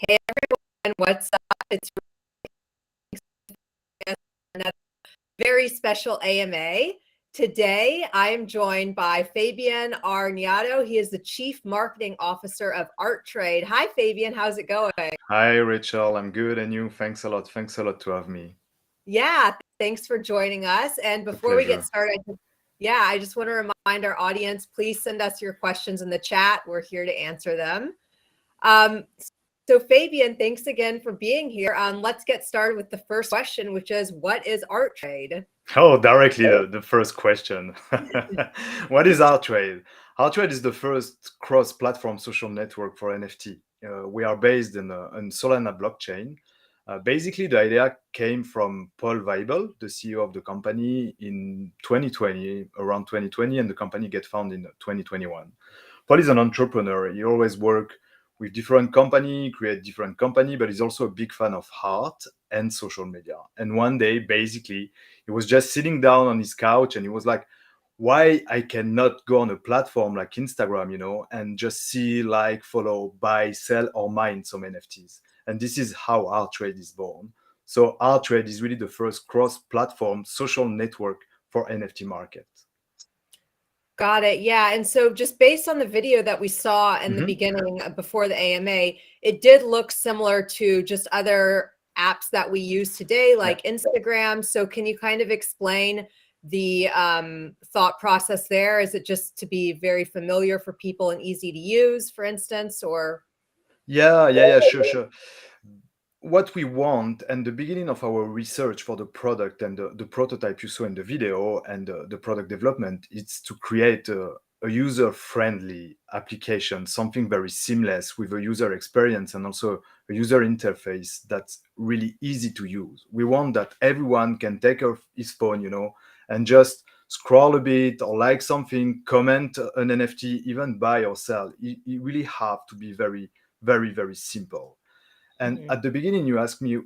Hey everyone, what's up? It's another very special AMA. Today, I am joined by Fabien Arneodo. He is the Chief Marketing Officer of Artrade. Hi, Fabien. How's it going? Hi, Rachel. I'm good. And you? Thanks a lot. Thanks a lot to have me. Yeah, thanks for joining us. And before we get started, I just want to remind our audience, please send us your questions in the chat. We're here to answer them. So Fabien, thanks again for being here. Let's get started with the first question, which is, what is Artrade? Oh, directly the first question. What is Artrade? Artrade is the first cross-platform social network for NFT. We are based in Solana blockchain. Basically, the idea came from Paul Weibel, the CEO of the company, in 2020, around 2020, and the company get founded in 2021. Paul is an entrepreneur. He always work with different company, create different company, but he's also a big fan of art and social media. And one day, basically, he was just sitting down on his couch and he was like, why I cannot go on a platform like Instagram, and just see, like, follow, buy, sell, or mine some NFTs. And this is how Artrade is born. So Artrade is really the first cross-platform social network for NFT market. Got it. Yeah. And so just based on the video that we saw in the beginning before the AMA, it did look similar to just other apps that we use today, like Instagram. So can you kind of explain the thought process there? Is it just to be very familiar for people and easy to use, for instance, or? Yeah, sure. What we want, and the beginning of our research for the product and the prototype you saw in the video and the product development, is to create a user-friendly application, something very seamless with a user experience and also a user interface that's really easy to use. We want that everyone can take off his phone, and just scroll a bit or like something, comment an NFT, even buy or sell. It really have to be very, very, very simple. And at the beginning, you asked me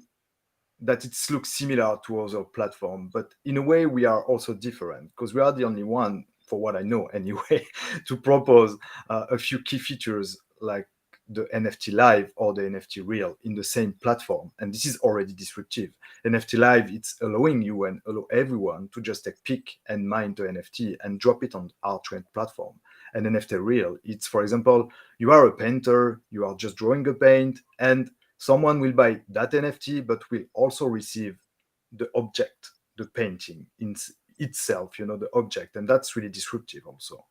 that it looks similar to other platforms, but in a way, we are also different because we are the only one, for what I know anyway, to propose a few key features like the NFT Live or the NFT Real in the same platform. And this is already disruptive. NFT Live, it's allowing you and allow everyone to just take pick and mine the NFT and drop it on our trend platform. And NFT Real, it's, for example, you are a painter, you are just drawing a paint, and someone will buy that NFT, but will also receive the object, the painting in itself, the object. And that's really disruptive also.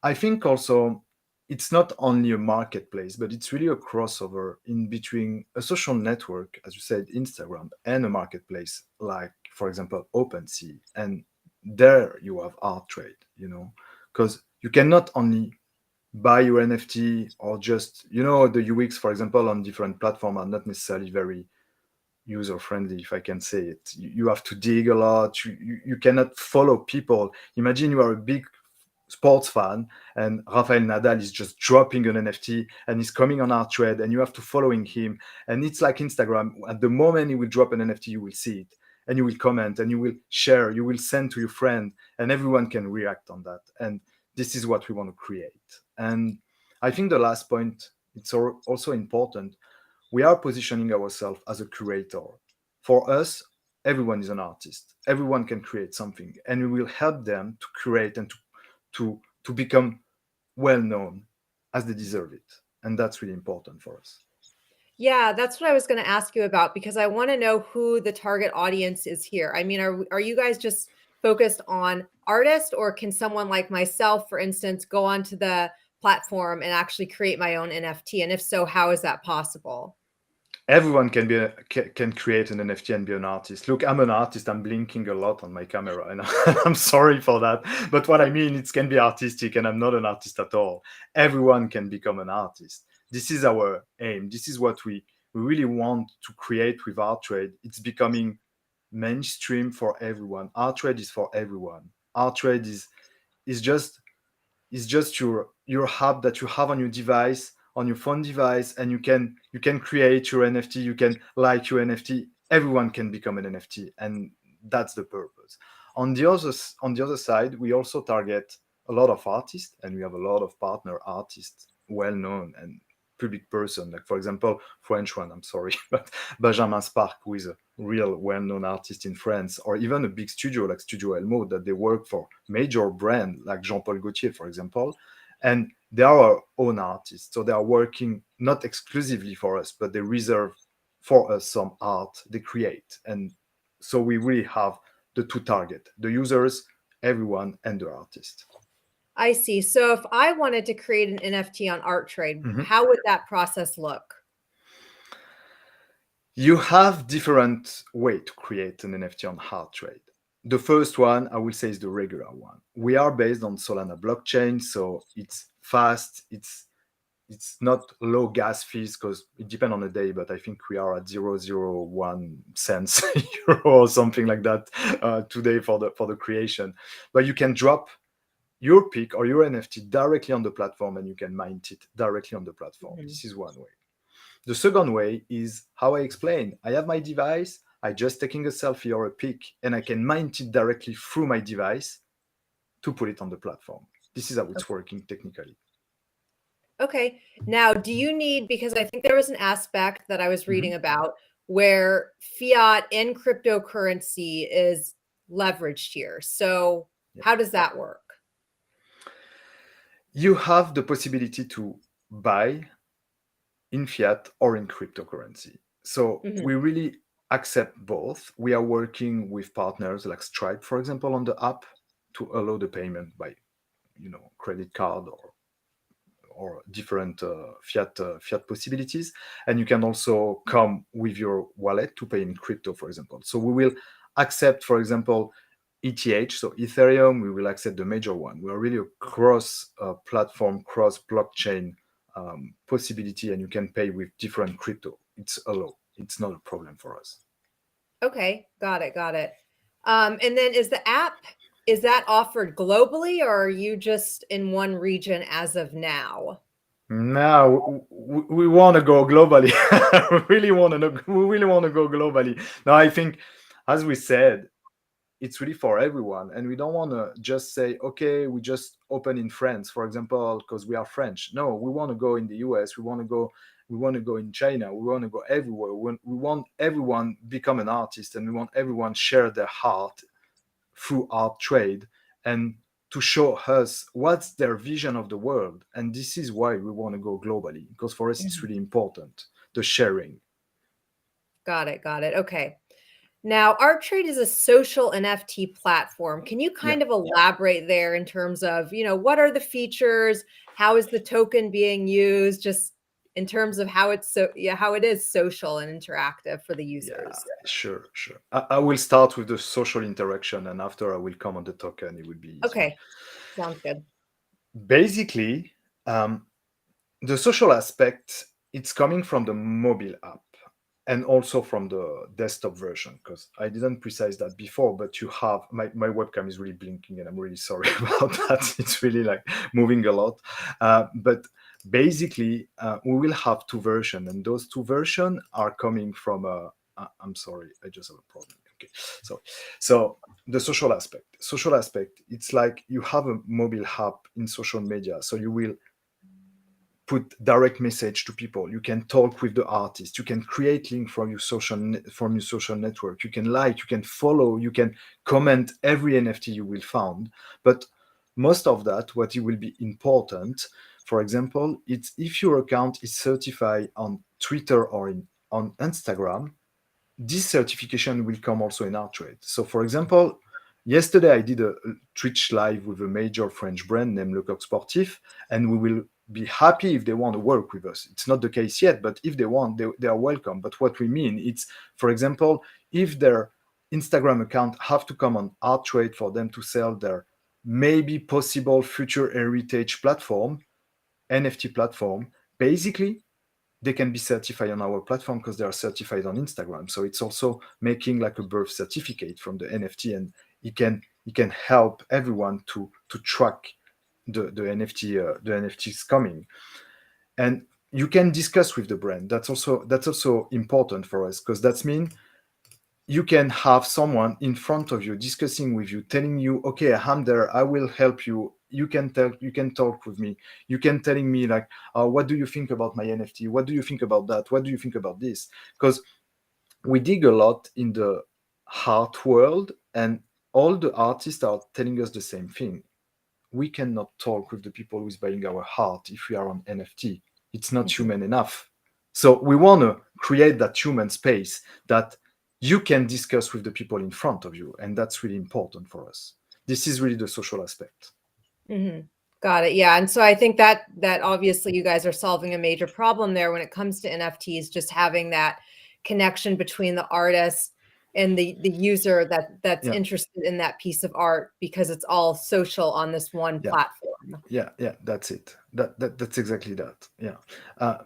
I think also it's not only a marketplace, but it's really a crossover in between a social network, as you said, Instagram, and a marketplace like, for example, OpenSea. And there you have Artrade, because you cannot only buy your NFT or just, the UX, for example, on different platforms are not necessarily very user friendly, if I can say it. You have to dig a lot. You cannot follow people. Imagine you are a big sports fan and Rafael Nadal is just dropping an NFT and he's coming on our thread and you have to following him. And it's like Instagram. At the moment he will drop an NFT, you will see it and you will comment and you will share, you will send to your friend and everyone can react on that. And this is what we want to create. And I think the last point, it's also important. We are positioning ourselves as a curator. For us, everyone is an artist. Everyone can create something, and we will help them to create and to become well known as they deserve it. And that's really important for us. Yeah, that's what I was going to ask you about, because I want to know who the target audience is here. I mean, are you guys just focused on artists, or can someone like myself, for instance, go onto the platform and actually create my own NFT? And if so, how is that possible? Everyone can create an NFT and be an artist. Look, I'm an artist. I'm blinking a lot on my camera, and I'm sorry for that. But what I mean, it can be artistic, and I'm not an artist at all. Everyone can become an artist. This is our aim. This is what we really want to create with Artrade. It's becoming mainstream for everyone. Artrade is for everyone. Artrade is just your app that you have on your device, on your phone device, and you can create your NFT, you can like your NFT. Everyone can become an NFT, and that's the purpose. On the other side, we also target a lot of artists, and we have a lot of partner artists, well known and public person, like for example French one, I'm sorry, but Benjamin Spark, who is a real well-known artist in France, or even a big studio like Studio Elmo that they work for major brand like Jean-Paul Gaultier, for example, and they are our own artists, so they are working not exclusively for us, but they reserve for us some art they create. And so we really have the two target, the users, everyone, and the artist. I see. So if I wanted to create an NFT on Artrade, Mhm. how would that process look? You have different way to create an NFT on Artrade. The first one, I will say, is the regular one. We are based on Solana blockchain, so it's fast. It's not low gas fees because it depends on the day, but I think we are at 0.001 euro or something like that today for the creation. But you can drop your pick or your NFT directly on the platform and you can mint it directly on the platform. Mhm. This is one way. The second way is how I explained. I have my device, I just taking a selfie or a pic, and I can mint it directly through my device to put it on the platform. This is how it's working technically. Okay. Now, do you need, because I think there was an aspect that I was reading about where fiat and cryptocurrency is leveraged here. So Yeah. how does that work? You have the possibility to buy in fiat or in cryptocurrency. So Mhm. we really accept both. We are working with partners like Stripe, for example, on the app to allow the payment by, credit card or different fiat possibilities. And you can also come with your wallet to pay in crypto, for example. So we will accept, for example, ETH, so Ethereum. We will accept the major one. We are really a cross platform, cross blockchain possibility, and you can pay with different crypto. It's allowed. It's not a problem for us. Okay. Got it. Got it. And then is that offered globally, or are you just in one region as of now? Now we want to go globally. We really want to. We really want to go globally. Now I think, as we said, it's really for everyone, and we don't want to just say, okay, we just open in France, for example, because we are French. No, we want to go in the US. We want to go in China. We want to go everywhere. We want everyone become an artist, and we want everyone share their heart through art trade and to show us what's their vision of the world. And this is why we want to go globally, because for us it's really important, the sharing. Got it. Got it. Okay. Now, Artrade is a social NFT platform. Can you kind of elaborate there in terms of, what are the features? How is the token being used? Just in terms of how how it is social and interactive for the users. Sure. I will start with the social interaction, and after I will come on the token. It will be easy. Okay, sounds good. Basically, the social aspect, it's coming from the mobile app and also from the desktop version, because I didn't precise that before, but you have my webcam is really blinking and I'm really sorry about that. It's really like moving a lot. But basically, we will have two versions, and those two versions are coming from I'm sorry, I just have a problem. Okay, so the social aspect, it's like you have a mobile app in social media, so you will put direct message to people. You can talk with the artist. You can create link from your social network. You can like, you can follow, you can comment every NFT you will find. But most of that, what it will be important, for example, it's if your account is certified on Twitter or on Instagram, this certification will come also in Artrade. So, for example, yesterday I did a Twitch live with a major French brand named Le Coq Sportif, and we will be happy if they want to work with us. It's not the case yet, but if they want, they are welcome. But what we mean, it's, for example, if their Instagram account have to come on Artrade for them to sell their maybe possible future heritage platform, NFT platform, basically they can be certified on our platform because they are certified on Instagram. So it's also making like a birth certificate from the NFT, and it can help everyone to track the NFTs coming. And you can discuss with the brand. That's also important for us, because that means you can have someone in front of you discussing with you, telling you, okay, I'm there, I will help you. You can talk with me. You can telling me like, what do you think about my NFT? What do you think about that? What do you think about this? Because we dig a lot in the art world, and all the artists are telling us the same thing. We cannot talk with the people who is buying our art if we are on NFT. It's not human enough. So we want to create that human space that you can discuss with the people in front of you, and that's really important for us. This is really the social aspect. Got it. Yeah. And so I think that obviously you guys are solving a major problem there when it comes to NFTs, just having that connection between the artist and the user that's interested in that piece of art, because it's all social on this one platform. Yeah, that's it. That's exactly that. Yeah.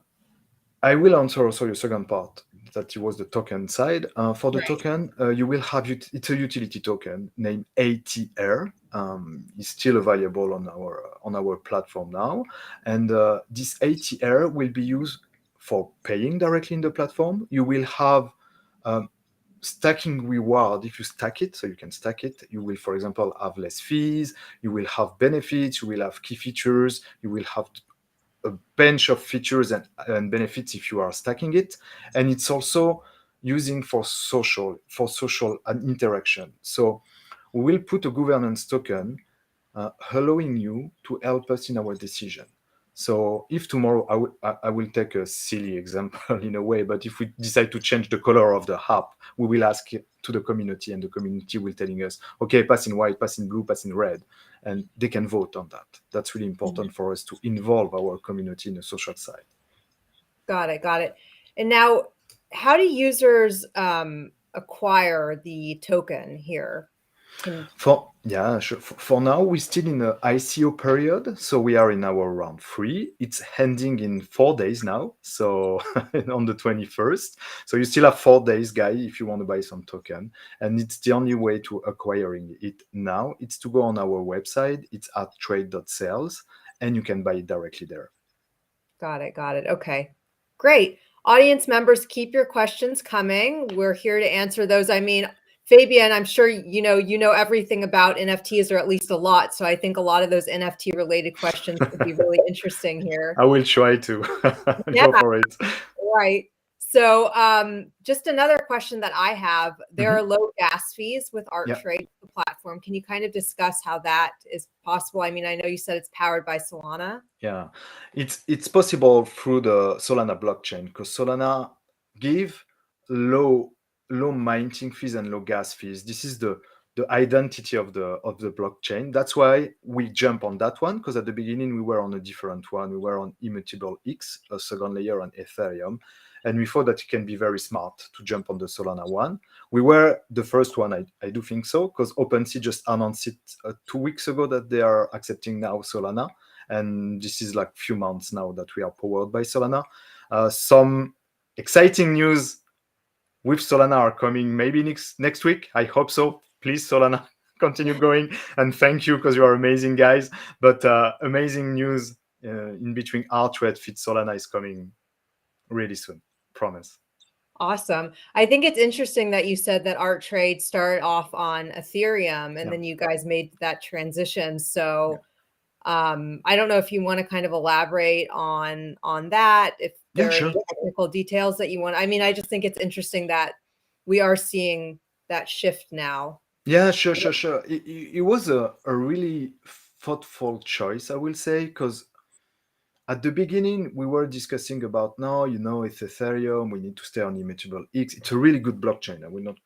I will answer also your second part, that it was the token side. For the token, you will have it's a utility token named ATR. It's still available on our platform now, and this ATR will be used for paying directly in the platform. You will have stacking reward if you stack it, so you can stack it. You will, for example, have less fees. You will have benefits. You will have key features. You will have a bunch of features and benefits if you are stacking it. And it's also using for social interaction. So we will put a governance token allowing you to help us in our decision. So if tomorrow I will take a silly example in a way, but if we decide to change the color of the app, we will ask to the community, and the community will telling us, okay, pass in white, pass in blue, pass in red, and they can vote on that. That's really important for us to involve our community in the social side. Got it. And now, how do users acquire the token here? Sure. For now, we're still in the ICO period, so we are in our round 3. It's ending in 4 days now, so on the 21st. So you still have 4 days, guys, if you want to buy some token. And it's the only way to acquiring it now. It's to go on our website. It's at trade.sales, and you can buy it directly there. Got it. Okay, great. Audience members, keep your questions coming. We're here to answer those. I mean, Fabien, I'm sure you know everything about NFTs, or at least a lot. So I think a lot of those NFT related questions would be really interesting here. I will try to go for it. Right. So just another question that I have, there are low gas fees with Artrade, the platform. Can you kind of discuss how that is possible? I mean, I know you said it's powered by Solana. Yeah, it's possible through the Solana blockchain, because Solana give low low minting fees and low gas fees. This is the identity of the blockchain. That's why we jump on that one, because at the beginning we were on a different one. We were on Immutable X, a second layer on Ethereum, and we thought that it can be very smart to jump on the Solana one. We were the first one, I do think so, because OpenSea just announced it 2 weeks ago that they are accepting now Solana, and this is like few months now that we are powered by Solana. Some exciting news with Solana are coming maybe next week. I hope so. Please, Solana, continue going, and thank you because you are amazing guys. But amazing news in between Artrade Fit Solana is coming really soon. Promise. Awesome. I think it's interesting that you said that Artrade started off on Ethereum and then you guys made that transition. So I don't know if you want to kind of elaborate on that, if there are any technical details that you want. I mean, I just think it's interesting that we are seeing that shift now. Yeah, sure. It was a really thoughtful choice, I will say, because at the beginning we were discussing about, no, it's Ethereum, we need to stay on Immutable X. It's a really good blockchain. I will not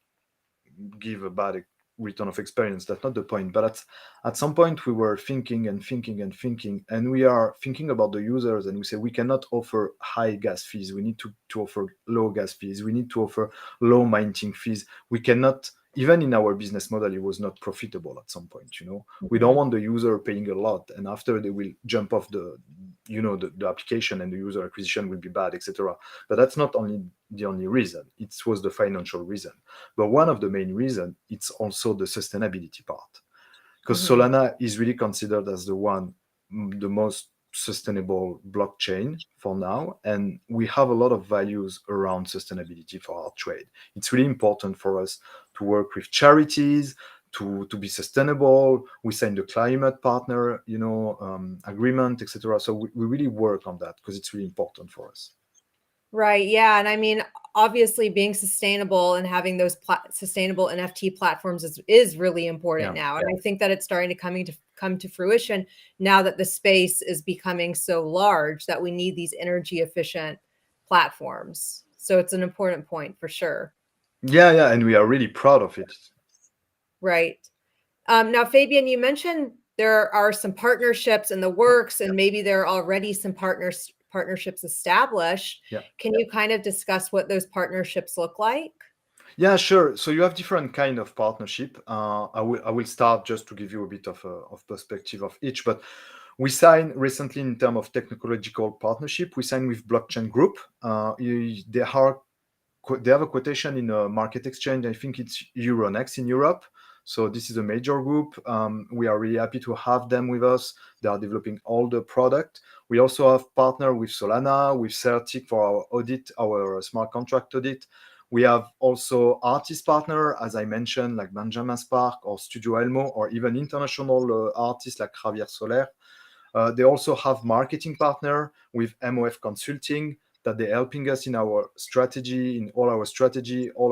give a bad return of experience. That's not the point. But at some point we were thinking, and we are thinking about the users, and we say we cannot offer high gas fees. We need to offer low gas fees. We need to offer low minting fees. We cannot, even in our business model, it was not profitable at some point. We don't want the user paying a lot, and after they will jump off the application, and the user acquisition will be bad, etc. But that's not the only reason. It was the financial reason. But one of the main reasons, it's also the sustainability part. Because Solana is really considered as the most sustainable blockchain for now. And we have a lot of values around sustainability for our trade. It's really important for us to work with charities, to be sustainable. We signed the climate partner, agreement, etc. So we really work on that because it's really important for us. Right. Yeah. And I mean, obviously being sustainable and having those sustainable NFT platforms is really important now. And I think that it's starting to come to fruition now that the space is becoming so large that we need these energy efficient platforms. So it's an important point for sure. Yeah. And we are really proud of it. Right. Now, Fabien, you mentioned there are some partnerships in the works, and maybe there are already some partnerships established. Can you kind of discuss what those partnerships look like? Yeah, sure. So you have different kind of partnership. I will start just to give you a bit of perspective of each. But we signed recently in terms of technological partnership. We signed with Blockchain Group. They have a quotation in a market exchange. I think it's Euronext in Europe. So this is a major group. We are really happy to have them with us. They are developing all the product. We also have partner with Solana, with Certic for our audit, our smart contract audit. We have also artist partner, as I mentioned, like Benjamin Spark or Studio Elmo, or even international artists like Javier Soler. They also have marketing partner with MOF Consulting, that they're helping us in our strategy, all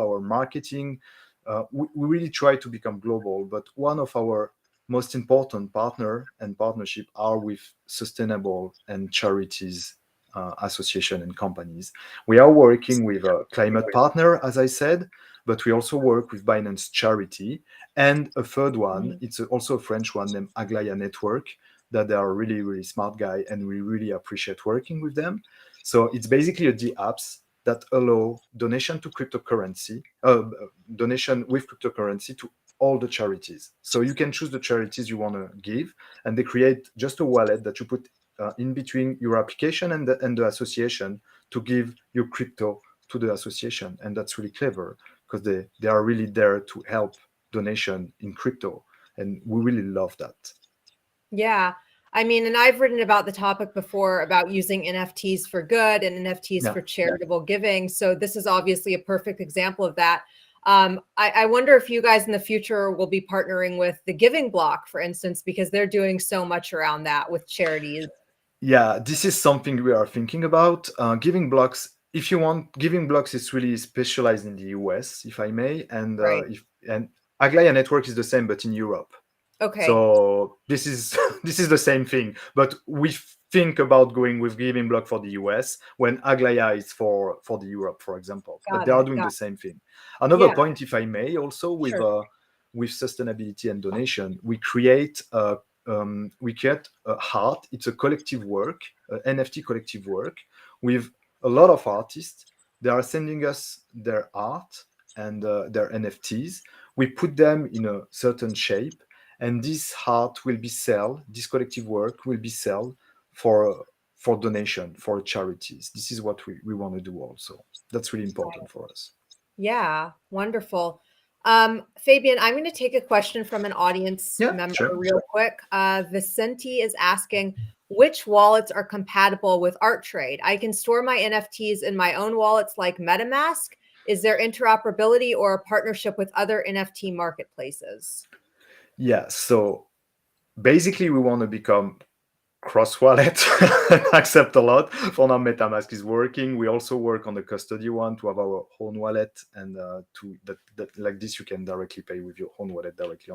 our marketing. We really try to become global, but one of our most important partner and partnership are with sustainable and charities association and companies. We are working with a climate partner, as I said, but we also work with Binance Charity, and a third one, it's also a French one named Aglaya Network, that they are really, really smart guy, and we really appreciate working with them. So it's basically the apps that allow donation to cryptocurrency, donation with cryptocurrency to all the charities. So you can choose the charities you want to give, and they create just a wallet that you put in between your application and the association to give your crypto to the association. And that's really clever because they are really there to help donation in crypto. And we really love that. Yeah. I mean, and I've written about the topic before about using NFTs for good and NFTs for charitable giving. So this is obviously a perfect example of that. I wonder if you guys in the future will be partnering with the Giving Block, for instance, because they're doing so much around that with charities. Yeah, this is something we are thinking about. Giving Blocks, if you want, Giving Blocks is really specialized in the US, if I may, and and Aglaya Network is the same, but in Europe. Okay. So this is this is the same thing, but think about going with Giving Block for the US when Aglaya is for the Europe, for example. But they are doing the same thing. Another point, if I may, also with sustainability and donation, we create a heart. It's a collective work, NFT collective work with a lot of artists. They are sending us their art and their NFTs. We put them in a certain shape, and this art will be sold. This collective work will be sold for donation for charities. This is what we want to do also. That's really important for us. Yeah, wonderful. Fabien, I'm going to take a question from an audience member real quick. Vicente is asking, which wallets are compatible with Artrade? I can store my NFTs in my own wallets like MetaMask. Is there interoperability or a partnership with other NFT marketplaces? Yeah, so basically we want to become cross wallet accept a lot. For now, MetaMask is working. We also work on the custody one to have our own wallet, and to that like this you can directly pay with your own wallet directly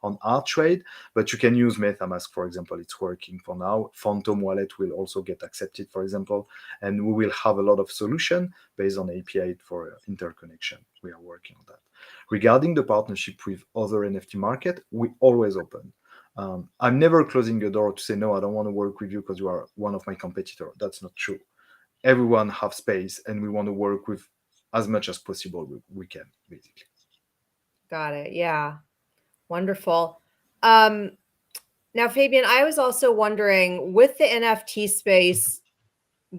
on Artrade. But you can use MetaMask, for example. It's working for now. Phantom wallet will also get accepted, for example, and we will have a lot of solution based on API for interconnection. We are working on that. Regarding the partnership with other NFT market, we always open. I'm never closing a door to say, no, I don't want to work with you because you are one of my competitors. That's not true. Everyone have space, and we want to work with as much as possible we can, basically. Got it. Yeah. Wonderful. Now, Fabien, I was also wondering, with the NFT space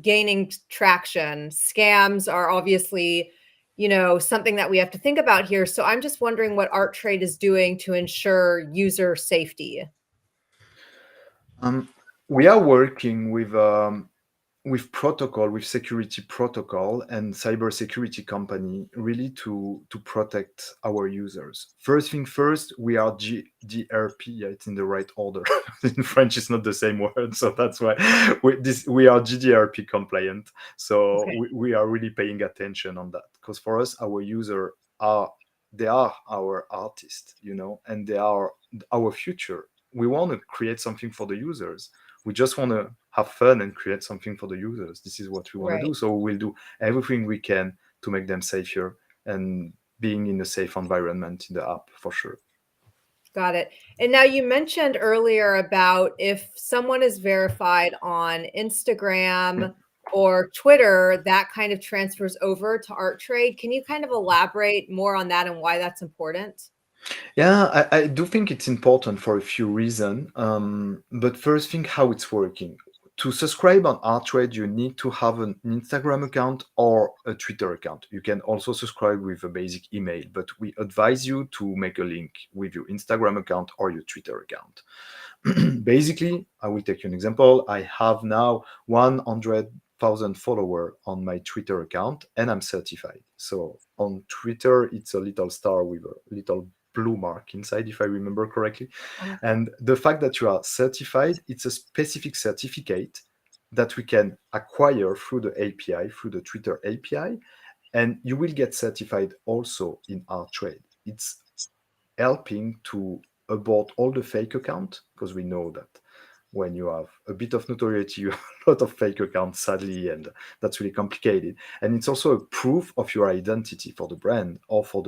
gaining traction, scams are obviously, something that we have to think about here. So I'm just wondering what Artrade is doing to ensure user safety. We are working with protocol, with security protocol and cybersecurity company, really to protect our users. First thing first, we are GDRP. Yeah, it's in the right order. In French, it's not the same word, so that's why we are GDRP compliant. So we are really paying attention on that, because for us, our user they are our artists, and they are our future. We want to create something for the users. We just want to have fun and create something for the users. This is what we want to do. So we'll do everything we can to make them safer and being in a safe environment in the app, for sure. Got it. And now you mentioned earlier about if someone is verified on Instagram or Twitter, that kind of transfers over to Artrade. Can you kind of elaborate more on that and why that's important? Yeah, I do think it's important for a few reasons. But first thing, how it's working. To subscribe on Artrade, you need to have an Instagram account or a Twitter account. You can also subscribe with a basic email, but we advise you to make a link with your Instagram account or your Twitter account. Basically, I will take you an example. I have now 100,000 followers on my Twitter account, and I'm certified. So on Twitter, it's a little star with a little blue mark inside, if I remember correctly. And the fact that you are certified, it's a specific certificate that we can acquire through the API, through the Twitter API, and you will get certified also in Artrade. It's helping to abort all the fake accounts, because we know that when you have a bit of notoriety, you have a lot of fake accounts, sadly, and that's really complicated. And it's also a proof of your identity for the brand or for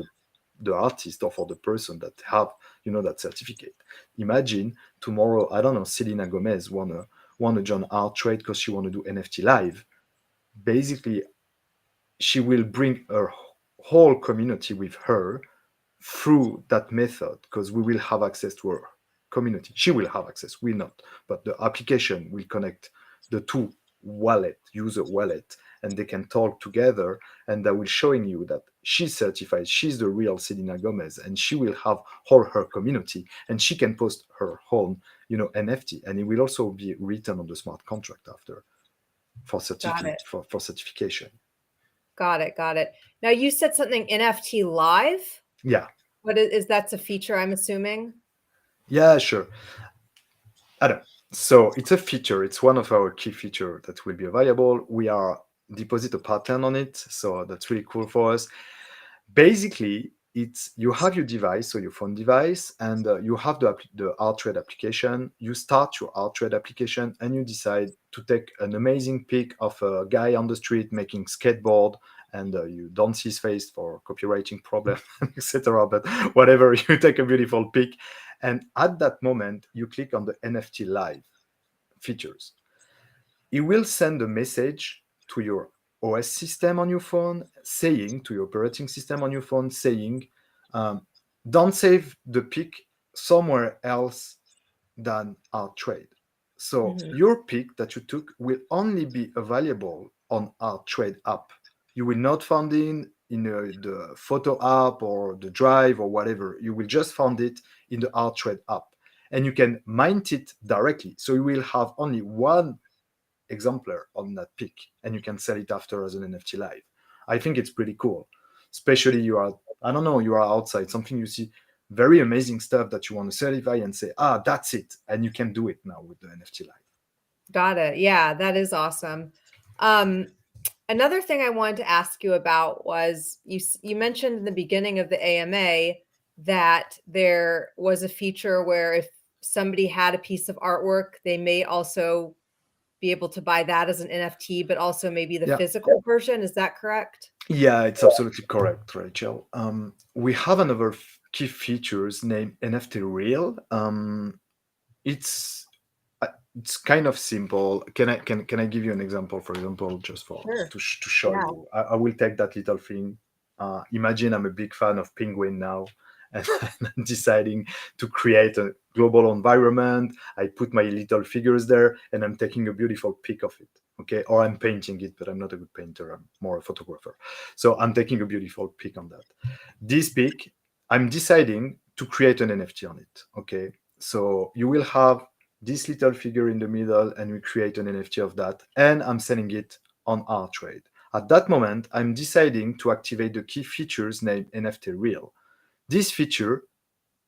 the artist or for the person that have that certificate. Imagine tomorrow, I don't know, Selena Gomez wanna join Artrade because she want to do NFT Live. Basically, she will bring her whole community with her through that method, because we will have access to her community. She will have access, we not, but the application will connect the two user wallet, and they can talk together, and that will showing you that she's certified, she's the real Selena Gomez, and she will have all her community, and she can post her own, NFT, and it will also be written on the smart contract after for certificate for certification. Got it. Now you said something NFT Live. Yeah. What is that's a feature, I'm assuming? Yeah, sure. So it's a feature. It's one of our key features that will be available. We are deposit a patent on it, so that's really cool for us. Basically, it's you have your device, so your phone device, and you have the Artrade application. You start your Artrade application, and you decide to take an amazing pic of a guy on the street making skateboard, and you don't see his face for copywriting problem, etc. But whatever, you take a beautiful pic, and at that moment, you click on the NFT Live features. It will send a message to your OS system on your phone, saying to your operating system on your phone, saying, don't save the pic somewhere else than Artrade. So your pic that you took will only be available on Artrade app. You will not find it in the photo app or the drive or whatever. You will just find it in the Artrade app. And you can mint it directly. So you will have only one exemplar on that pic, and you can sell it after as an NFT live. I think it's pretty cool, especially you are, I don't know, you are outside, something you see very amazing stuff that you want to certify and say, that's it. And you can do it now with the NFT live. Got it. Yeah, that is awesome. Another thing I wanted to ask you about was you mentioned in the beginning of the AMA that there was a feature where if somebody had a piece of artwork, they may also be able to buy that as an NFT, but also maybe the physical version. Is that correct? Yeah, it's absolutely correct, Rachel. We have another key features named NFT Real. It's kind of simple. Can I give you an example? For example, just for Sure. to show you, I will take that little thing. Imagine I'm a big fan of penguin now, and I'm deciding to create a global environment. I put my little figures there, and I'm taking a beautiful pic of it. Okay, or I'm painting it, but I'm not a good painter. I'm more a photographer. So I'm taking a beautiful pic on that. This pic, I'm deciding to create an NFT on it. Okay, so you will have this little figure in the middle, and we create an NFT of that, and I'm selling it on Artrade. At that moment, I'm deciding to activate the key features named NFT Real. This feature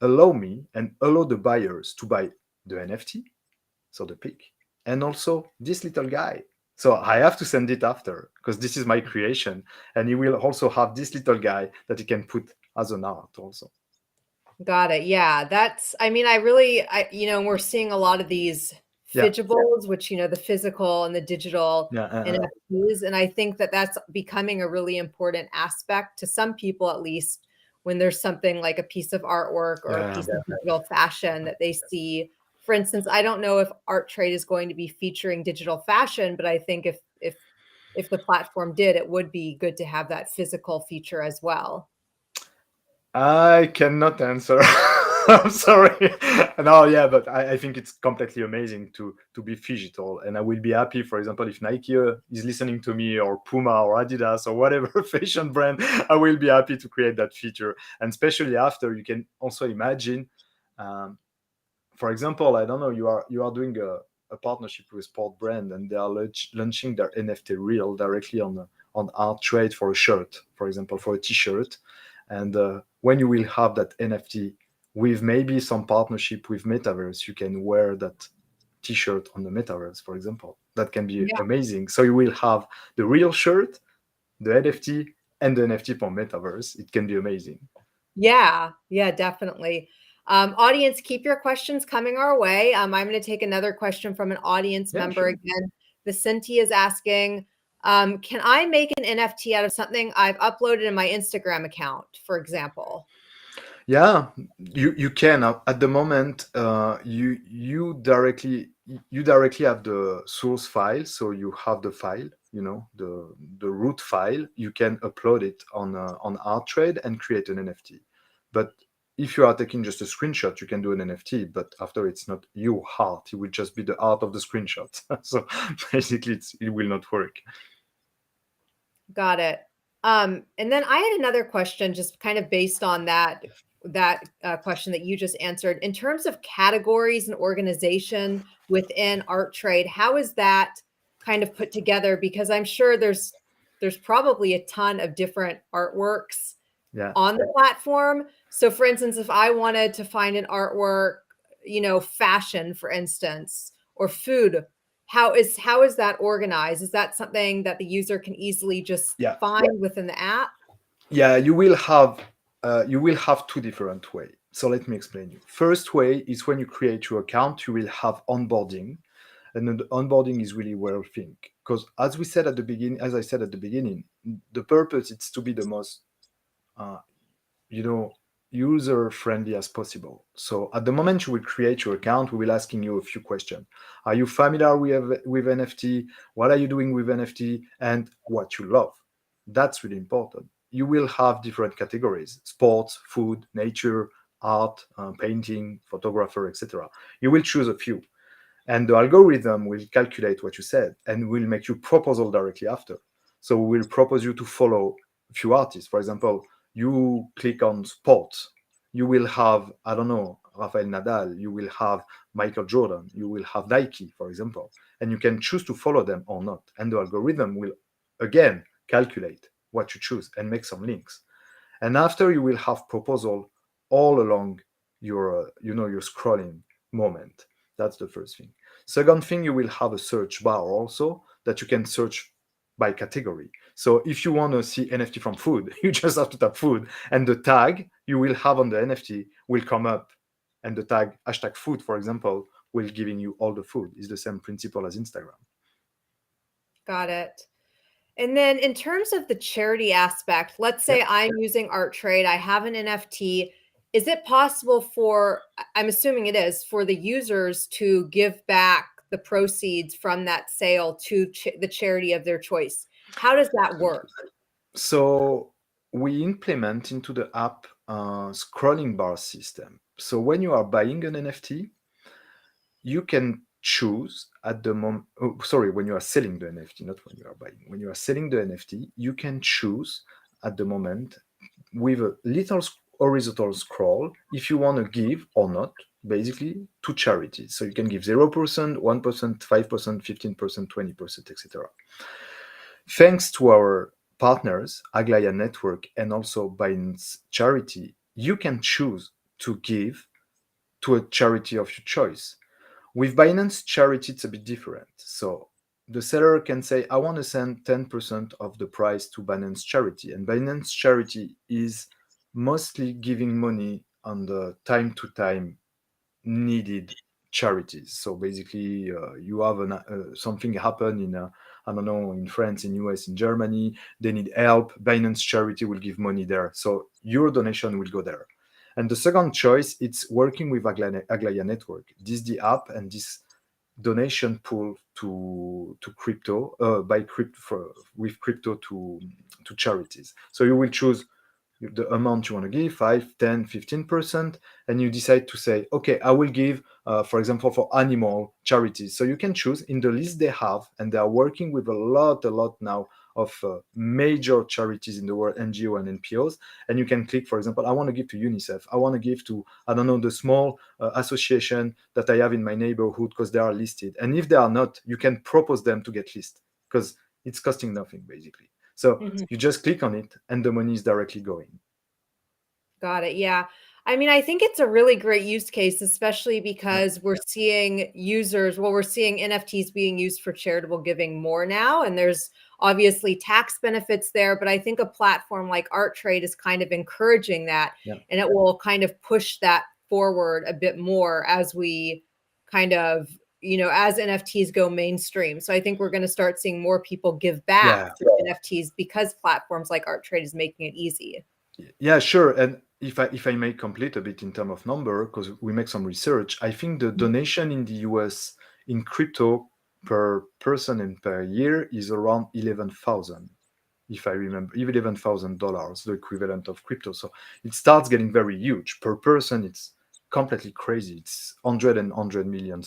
allow me and allow the buyers to buy the NFT, so the pic, and also this little guy. So I have to send it after because this is my creation, and he will also have this little guy that he can put as an art also. Got it. Yeah, that's, I mean, we're seeing a lot of these phygibles, which, the physical and the digital NFTs. And I think that that's becoming a really important aspect to some people, at least when there's something like a piece of artwork or a piece of digital fashion that they see. For instance, I don't know if Artrade is going to be featuring digital fashion, but I think if the platform did, it would be good to have that physical feature as well. I cannot answer. I'm sorry. No, yeah, but I think it's completely amazing to be phygital, and I will be happy, for example, if Nike is listening to me, or Puma or Adidas or whatever fashion brand, I will be happy to create that feature. And especially after, you can also imagine, for example, I don't know, you are doing a partnership with sport brand, and they are launching their NFT Real directly on Artrade for a shirt, for example, for a T-shirt. And when you will have that NFT with maybe some partnership with Metaverse, you can wear that T-shirt on the Metaverse, for example. That can be amazing. So you will have the real shirt, the NFT, and the NFT for Metaverse. It can be amazing. Yeah, definitely. Audience, keep your questions coming our way. I'm going to take another question from an audience member again. Vicente is asking, can I make an NFT out of something I've uploaded in my Instagram account, for example? Yeah, you can. At the moment, you directly have the source file, so you have the file, the root file. You can upload it on Artrade and create an NFT. But if you are taking just a screenshot, you can do an NFT. But after, it's not your art; it will just be the art of the screenshot. So basically, it will not work. Got it. And then I had another question, just kind of based on that question that you just answered. In terms of categories and organization within Artrade, how is that kind of put together? Because I'm sure there's probably a ton of different artworks on the platform. So for instance, if I wanted to find an artwork, fashion, for instance, or food, how is that organized? Is that something that the user can easily just find within the app? Yeah, you will have you will have two different ways. So let me explain you. First way is when you create your account, you will have onboarding, and then the onboarding is really well think, because as we said at the beginning, as I said at the beginning, the purpose is to be the most uh, you know user friendly as possible. So at the moment you will create your account, we will asking you a few questions. Are you familiar with NFT? What are you doing with NFT? And what you love? That's really important. You will have different categories: sports, food, nature, art, painting, photographer, etc. You will choose a few, and the algorithm will calculate what you said and will make you proposal directly after. So we will propose you to follow a few artists. For example, you click on sports, you will have, I don't know, Rafael Nadal, you will have Michael Jordan, you will have Nike, for example, and you can choose to follow them or not. And the algorithm will again calculate what you choose and make some links. And after, you will have proposal all along your your scrolling moment. That's the first thing. Second thing, you will have a search bar also that you can search by category. So if you want to see NFT from food, you just have to tap food, and the tag you will have on the NFT will come up, and the tag hashtag food, for example, will giving you all the food. It's the same principle as Instagram. Got it. And then in terms of the charity aspect, let's Yeah. say I'm using Artrade, I have an NFT. Is it possible for, I'm assuming it is, for the users to give back the proceeds from that sale to the charity of their choice? How does that work? So we implement into the app scrolling bar system. So when you are buying an NFT, you can choose at the moment. Oh, sorry, when you are selling the NFT, not when you are buying. When you are selling the NFT, you can choose at the moment with a little horizontal scroll if you want to give or not, basically, to charities. So you can give 0%, 1%, 5%, 15%, 20%, etc. Thanks to our partners, Aglaya Network and also Binance Charity, you can choose to give to a charity of your choice. With Binance Charity, it's a bit different. So the seller can say, I want to send 10% of the price to Binance Charity. And Binance Charity is mostly giving money on the time to time needed charities. So basically, you have something happen in, I don't know, in France, in US, in Germany, they need help. Binance Charity will give money there. So your donation will go there. And the second choice, it's working with Aglaya Network. This is the app and this donation pool to crypto by crypto with crypto to charities. So you will choose the amount you want to give, 5, 10, 15%, and you decide to say, okay, I will give, for example, for animal charities. So you can choose in the list they have, and they are working with a lot now of major charities in the world, NGO and NPOs. And you can click, for example, I want to give to UNICEF. I want to give to, I don't know, the small association that I have in my neighborhood because they are listed. And if they are not, you can propose them to get listed because it's costing nothing, basically. So you just click on it and the money is directly going. Got it. Yeah. I mean, I think it's a really great use case, especially because we're seeing users, well, we're seeing NFTs being used for charitable giving more now. And there's obviously tax benefits there, but I think a platform like Artrade is kind of encouraging that. Yeah. And it will kind of push that forward a bit more as we kind of, as NFTs go mainstream. So I think we're going to start seeing more people give back through NFTs because platforms like Artrade is making it easy. Yeah, sure. And if I may complete a bit in terms of number, because we make some research, I think the donation in the US in crypto per person and per year is around 11,000, if I remember, $11,000, the equivalent of crypto. So it starts getting very huge per person. It's completely crazy. It's $100 million,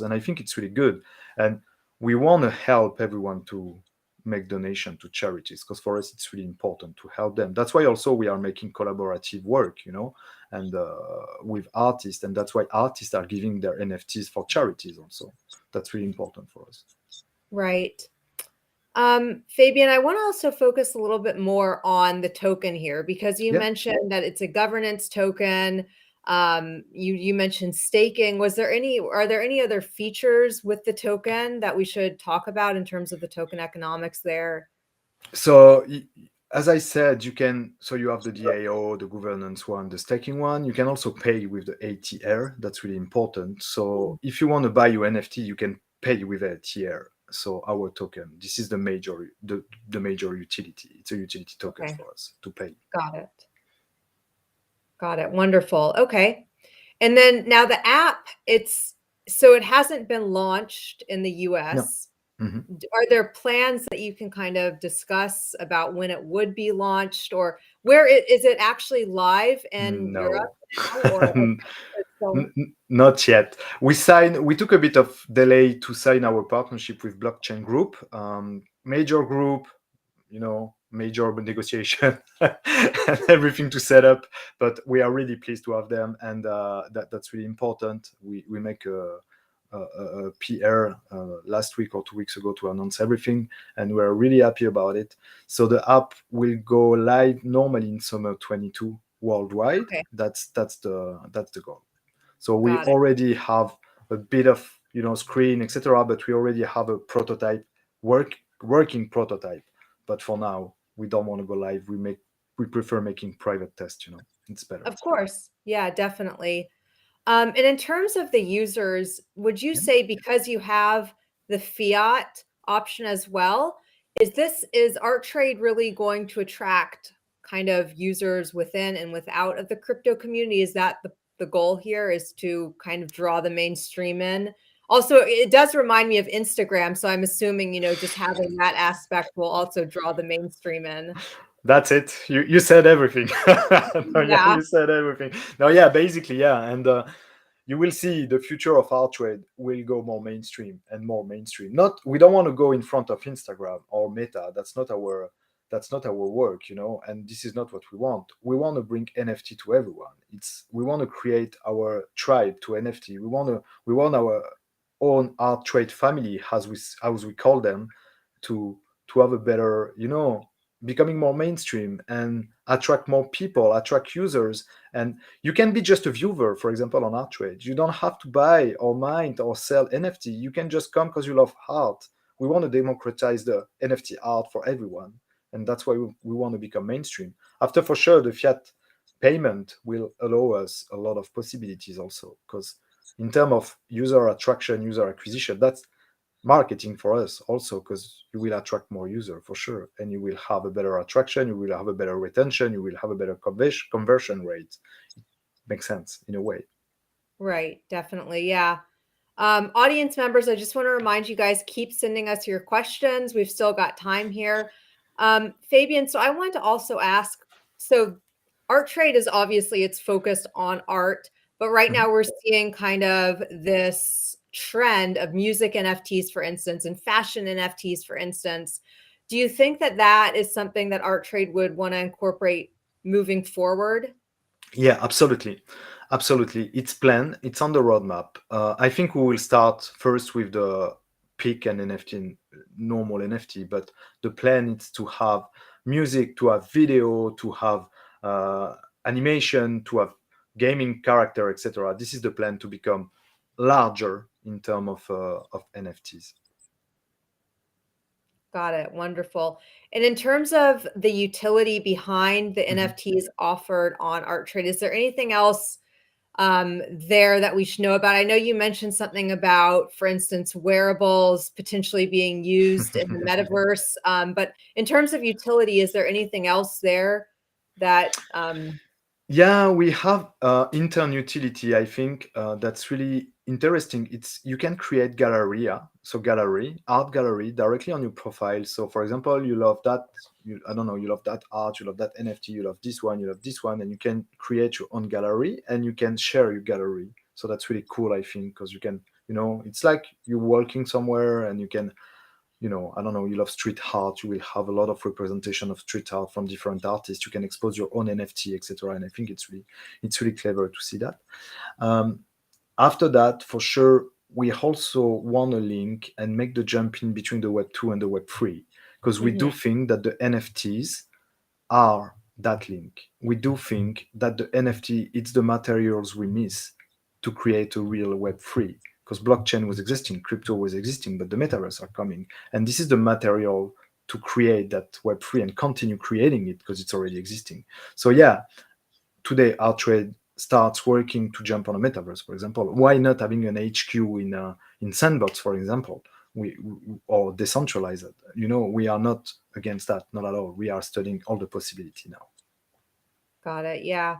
and I think it's really good. And we want to help everyone to make donation to charities because for us it's really important to help them. That's why also we are making collaborative work, and with artists, and that's why artists are giving their NFTs for charities also. That's really important for us. Right. Fabien, I want to also focus a little bit more on the token here because you mentioned that it's a governance token. You mentioned staking. Are there any other features with the token that we should talk about in terms of the token economics there? So as I said, you can, so you have the DAO, the governance one, the staking one. You can also pay with the ATR. That's really important. So if you want to buy your NFT, you can pay with ATR. So our token, this is the major utility. It's a utility token for us to pay. Got it. Got it. Wonderful. Okay. And then now the app, it hasn't been launched in the US. No. Mm-hmm. Are there plans that you can kind of discuss about when it would be launched, or where is it actually live in Europe now, or not yet. We took a bit of delay to sign our partnership with Blockchain Group, major group, major negotiation and everything to set up, but we are really pleased to have them, and that's really important. We make a PR last week or 2 weeks ago to announce everything, and we're really happy about it. So the app will go live normally in summer 22 worldwide. Okay. That's the goal. So we already have a bit of screen, etc., but we already have a prototype, working prototype. But for now, we don't want to go live. We prefer making private tests. It's better. Of course, yeah, definitely. And in terms of the users, would you say, because you have the fiat option as well, is Artrade really going to attract kind of users within and without of the crypto community? Is that the goal here, is to kind of draw the mainstream in? Also, it does remind me of Instagram, so I'm assuming, just having that aspect will also draw the mainstream in. That's it. You said everything. Yeah. You said everything. No, yeah, basically, yeah. And you will see the future of Artrade will go more mainstream and more mainstream. We don't want to go in front of Instagram or Meta. That's not our work, and this is not what we want. We want to bring NFT to everyone. We want to create our tribe to NFT. We want our own Artrade family, as we call them, to have a better, becoming more mainstream and attract more people, attract users. And you can be just a viewer, for example, on Artrade. You don't have to buy or mint or sell NFT. You can just come because you love art. We want to democratize the NFT art for everyone. And that's why we want to become mainstream. After, for sure, the fiat payment will allow us a lot of possibilities also, because in terms of user attraction, user acquisition, that's marketing for us also, because you will attract more user for sure, and you will have a better attraction, you will have a better retention, you will have a better conversion rate. It makes sense in a way. Right, definitely. Yeah. Audience members, I just want to remind you guys, keep sending us your questions. We've still got time here. Fabien, so I wanted to also ask, so Artrade is obviously, it's focused on art, but right now we're seeing kind of this trend of music NFTs, for instance, and fashion NFTs, for instance. Do you think that is something that Artrade would want to incorporate moving forward? Yeah, absolutely. It's planned. It's on the roadmap. I think we will start first with the PIC and NFT, normal NFT, but the plan is to have music, to have video, to have animation, to have gaming character, etc. This is the plan to become larger in terms of NFTs. Got it. Wonderful. And in terms of the utility behind the NFTs offered on Artrade, is there anything else there that we should know about? I know you mentioned something about, for instance, wearables potentially being used in the metaverse. But in terms of utility, is there anything else there that Yeah, we have intern utility. I think that's really interesting. You can create galleria, so art gallery directly on your profile. So, for example, you love that. I don't know. You love that art. You love that NFT. You love this one. You love this one, and you can create your own gallery, and you can share your gallery. So that's really cool. I think, because you can, it's like you're walking somewhere, and you can, I don't know, you love street art, you will have a lot of representation of street art from different artists. You can expose your own NFT, etc. And I think it's really clever to see that. After that, for sure, we also want to link and make the jump in between the Web 2 and the Web 3, because we do think that the NFTs are that link. We do think that the NFT, it's the materials we miss to create a real Web 3. Because blockchain was existing, crypto was existing, but the metaverse are coming. And this is the material to create that Web3 and continue creating it because it's already existing. So yeah, today Artrade starts working to jump on a metaverse, for example. Why not having an HQ in Sandbox, for example, or decentralize it? We are not against that, not at all. We are studying all the possibility now. Got it. Yeah.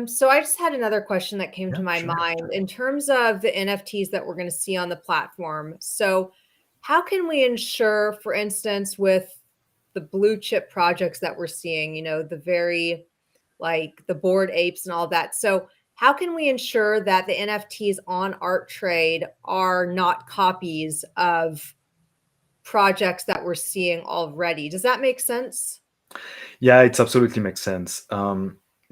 So I just had another question that came to my mind in terms of the NFTs that we're going to see on the platform. So how can we ensure, for instance, with the blue chip projects that we're seeing, the very like the Bored Apes and all that. So how can we ensure that the NFTs on Artrade are not copies of projects that we're seeing already? Does that make sense? Yeah, it absolutely makes sense.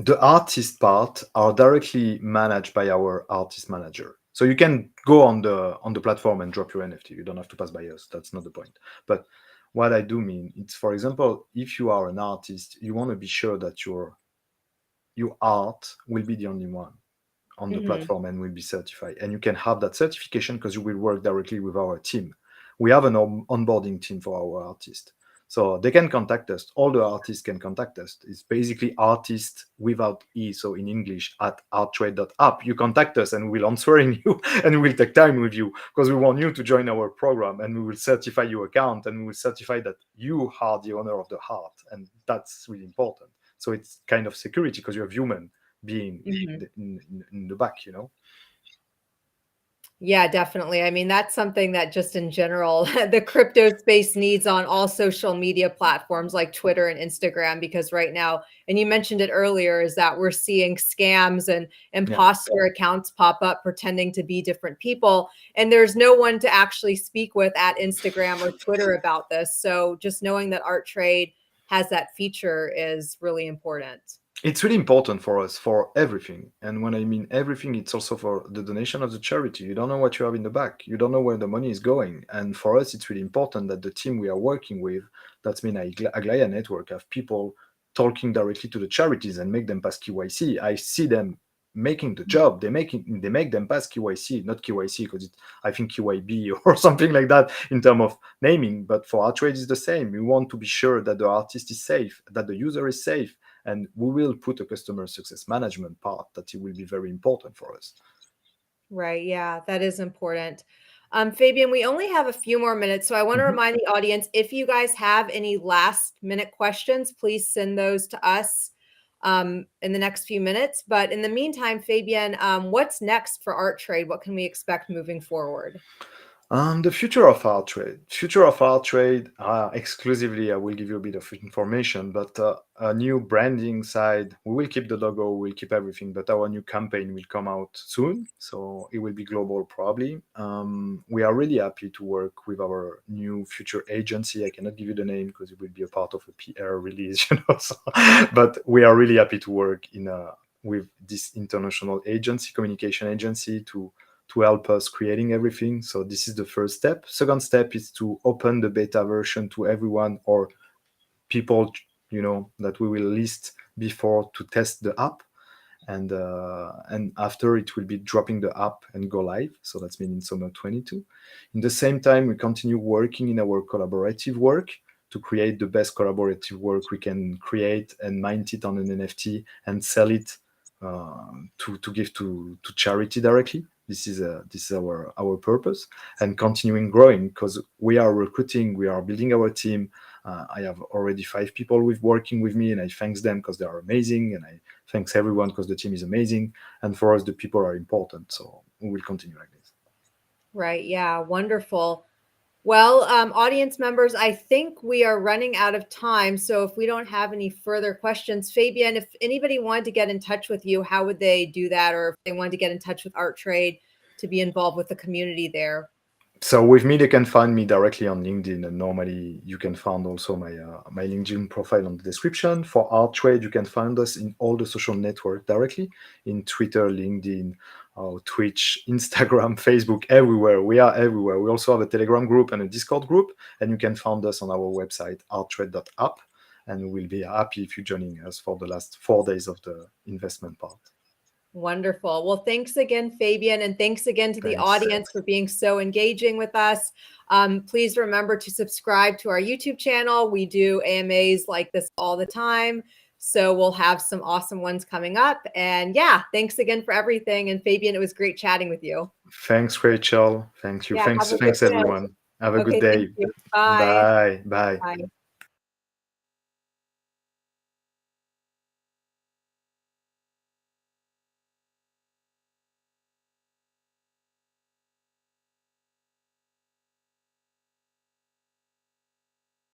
The artist part are directly managed by our artist manager. So you can go on the platform and drop your NFT. You don't have to pass by us. That's not the point. But what I do mean, it's, for example, if you are an artist, you want to be sure that your art will be the only one on the platform and will be certified. And you can have that certification because you will work directly with our team. We have an onboarding team for our artists. So they can contact us. All the artists can contact us. It's basically artist without E, so in English, at artrade.app. You contact us and we'll answering you and we'll take time with you because we want you to join our program and we will certify your account and we will certify that you are the owner of the art. And that's really important. So it's kind of security because you have human being in the back. Yeah, definitely. I mean, that's something that just in general, the crypto space needs on all social media platforms like Twitter and Instagram, because right now, and you mentioned it earlier, is that we're seeing scams and imposter accounts pop up pretending to be different people. And there's no one to actually speak with at Instagram or Twitter about this. So just knowing that Artrade has that feature is really important. It's really important for us for everything. And when I mean everything, it's also for the donation of the charity. You don't know what you have in the back. You don't know where the money is going. And for us, it's really important that the team we are working with, that's mean Aglaya Network, have people talking directly to the charities and make them pass KYC. I see them making the job. They make them pass KYC, not KYC because I think QIB or something like that in terms of naming. But for our trade, it's the same. We want to be sure that the artist is safe, that the user is safe. And we will put a customer success management part that it will be very important for us. Right. Yeah, that is important. Fabien, we only have a few more minutes. So I want to remind the audience, if you guys have any last minute questions, please send those to us in the next few minutes. But in the meantime, Fabien, what's next for Artrade? What can we expect moving forward? The future of Artrade. Exclusively, I will give you a bit of information, but a new branding side, we will keep the logo, we'll keep everything, but our new campaign will come out soon, so it will be global probably. We are really happy to work with our new future agency. I cannot give you the name because it will be a part of a PR release, but we are really happy to work with this international agency, communication agency, to help us creating everything. So this is the first step. Second step is to open the beta version to everyone or people, that we will list before to test the app. And after it will be dropping the app and go live. So that's been in summer 22. In the same time, we continue working in our collaborative work to create the best collaborative work we can create and mint it on an NFT and sell it to give to charity directly. This is our purpose, and continuing growing because we are recruiting, we are building our team. I have already 5 people working with me, and I thank them because they are amazing, and I thanks everyone because the team is amazing. And for us, the people are important, so we will continue like this. Right. Yeah. Wonderful. Well, audience members, I think we are running out of time. So if we don't have any further questions, Fabien, if anybody wanted to get in touch with you, how would they do that? Or if they wanted to get in touch with Artrade to be involved with the community there? So with me, they can find me directly on LinkedIn, and normally you can find also my LinkedIn profile on the description. For Artrade, you can find us in all the social network directly, in Twitter, LinkedIn, Twitch, Instagram, Facebook, everywhere. We are everywhere. We also have a Telegram group and a Discord group, and you can find us on our website, artrade.app, and we'll be happy if you're joining us for the last 4 days of the investment part. Wonderful. Well, thanks again, Fabien, and thanks again to the Thanks. audience for being so engaging with us. Please remember to subscribe to our YouTube channel. We do AMAs like this all the time, so we'll have some awesome ones coming up. And yeah, thanks again for everything. And Fabien, it was great chatting with you. Thanks, Rachel. Thank you. Yeah, thanks, have a good day. everyone. Have a good Okay, day. thank you. Bye. Bye. Bye. Bye.